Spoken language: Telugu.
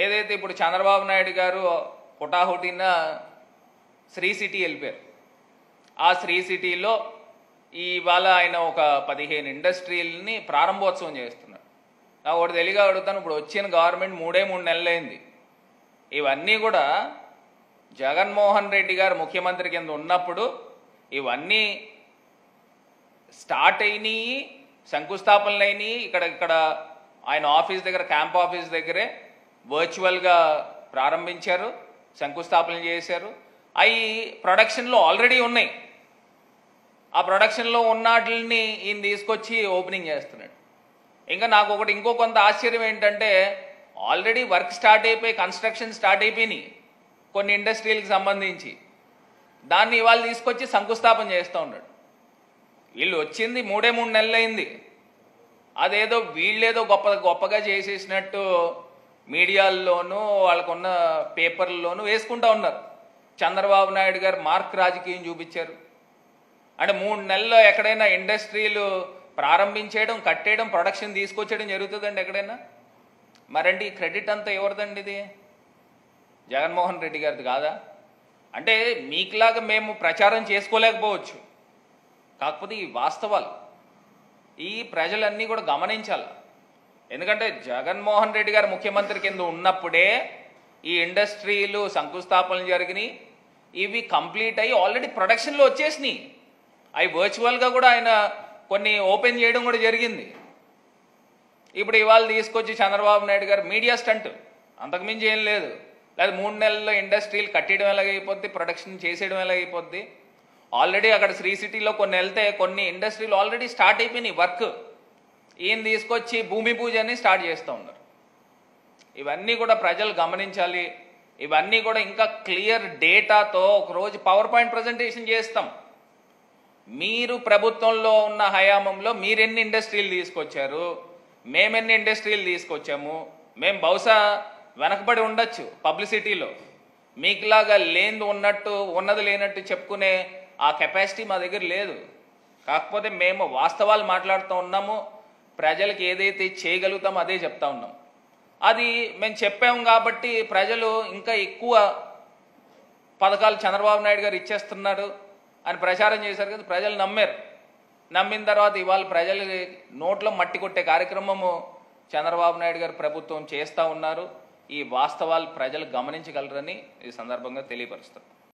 ఏదైతే ఇప్పుడు చంద్రబాబు నాయుడు గారు హుటాహుటిన శ్రీ సిటీ వెళ్ళిపోయారు. ఆ శ్రీ సిటీలో ఇవాళ ఆయన ఒక 15 ఇండస్ట్రీలని ప్రారంభోత్సవం చేస్తున్నారు. నాకు ఒకటి తెలియగా అడుగుతాను, ఇప్పుడు వచ్చిన గవర్నమెంట్ 3 నెలలైంది. ఇవన్నీ కూడా జగన్మోహన్ రెడ్డి గారు ముఖ్యమంత్రి కింద ఉన్నప్పుడు ఇవన్నీ స్టార్ట్ అయినాయి, శంకుస్థాపనలు అయినాయి. ఇక్కడ ఆయన ఆఫీస్ దగ్గర, క్యాంప్ ఆఫీస్ దగ్గరే వర్చువల్గా ప్రారంభించారు, శంకుస్థాపనలు చేశారు. అవి ప్రొడక్షన్లో ఆల్రెడీ ఉన్నాయి. ఆ ప్రొడక్షన్లో ఉన్న వాటిని ఈయన తీసుకొచ్చి ఓపెనింగ్ చేస్తున్నాడు. ఇంకా నాకు ఇంకో కొంత ఆశ్చర్యం ఏంటంటే, ఆల్రెడీ వర్క్ స్టార్ట్ అయిపోయి, కన్స్ట్రక్షన్ స్టార్ట్ అయిపోయినాయి కొన్ని ఇండస్ట్రీలకు సంబంధించి. దాన్ని ఇవాళ తీసుకొచ్చి శంకుస్థాపన చేస్తూ ఉన్నాడు. వీళ్ళు వచ్చింది 3 నెలలైంది. అదేదో వీళ్ళేదో గొప్పగా చేసేసినట్టు మీడియాల్లోనూ వాళ్ళకున్న పేపర్లలోనూ వేసుకుంటూ ఉన్నారు. చంద్రబాబు నాయుడు గారు మార్క్ రాజకీయం చూపించారు. అంటే 3 నెలల్లో ఎక్కడైనా ఇండస్ట్రీలు ప్రారంభించేయడం, కట్టేయడం, ప్రొడక్షన్ తీసుకొచ్చేయడం జరుగుతుందండి ఎక్కడైనా? మరండి ఈ క్రెడిట్ అంతా ఎవరిదండి? ఇది జగన్మోహన్ రెడ్డి గారిది కాదా? అంటే మీకులాగా మేము ప్రచారం చేసుకోలేకపోవచ్చు, కాకపోతే ఈ వాస్తవాలు ఈ ప్రజలన్నీ కూడా గమనించాలి. ఎందుకంటే జగన్మోహన్ రెడ్డి గారు ముఖ్యమంత్రి కింద ఉన్నప్పుడే ఈ ఇండస్ట్రీలు శంకుస్థాపనలు జరిగినాయి. ఇవి కంప్లీట్ అయ్యి ఆల్రెడీ ప్రొడక్షన్లో వచ్చేసినాయి. అవి వర్చువల్గా కూడా ఆయన కొన్ని ఓపెన్ చేయడం కూడా జరిగింది. ఇప్పుడు ఇవాళ తీసుకొచ్చి చంద్రబాబు నాయుడు గారు మీడియా స్టంట్, అంతకుమించి ఏం లేదు. లేదా 3 నెలల్లో ఇండస్ట్రీలు కట్టేయడం ఎలాగైపోద్ది, ప్రొడక్షన్ చేసేయడం ఎలాగైపోద్ది. ఆల్రెడీ అక్కడ శ్రీ సిటీలో కొన్ని వెళ్తే కొన్ని ఇండస్ట్రీలు ఆల్రెడీ స్టార్ట్ అయిపోయినాయి వర్క్. ఈయన తీసుకొచ్చి భూమి పూజని స్టార్ట్ చేస్తూ ఉన్నారు. ఇవన్నీ కూడా ప్రజలు గమనించాలి. ఇవన్నీ కూడా ఇంకా క్లియర్ డేటాతో ఒకరోజు పవర్ పాయింట్ ప్రజెంటేషన్ చేస్తాం. మీరు ప్రభుత్వంలో ఉన్న హయాంలో మీరెన్ని ఇండస్ట్రీలు తీసుకొచ్చారు, మేమెన్ని ఇండస్ట్రీలు తీసుకొచ్చాము. మేము బహుశా వెనకబడి ఉండొచ్చు పబ్లిసిటీలో, మీకులాగా లేనిది ఉన్నట్టు, ఉన్నది లేనట్టు చెప్పుకునే ఆ కెపాసిటీ మా దగ్గర లేదు. కాకపోతే మేము వాస్తవాలు మాట్లాడుతూ ఉన్నాము, ప్రజలకు ఏదైతే చేయగలుగుతామో అదే చెప్తా ఉన్నాం. అది మేము చెప్పాము కాబట్టి ప్రజలు ఇంకా ఎక్కువ పథకాలు చంద్రబాబు నాయుడు గారు ఇచ్చేస్తున్నాడు అని ప్రచారం చేశారు కదా, ప్రజలు నమ్మారు. నమ్మిన తర్వాత ఇవాళ ప్రజలు నోట్లో మట్టి కొట్టే కార్యక్రమము చంద్రబాబు నాయుడు గారు ప్రభుత్వం చేస్తూ ఉన్నారు. ఈ వాస్తవాలు ప్రజలు గమనించగలరని ఈ సందర్భంగా తెలియపరుస్తారు.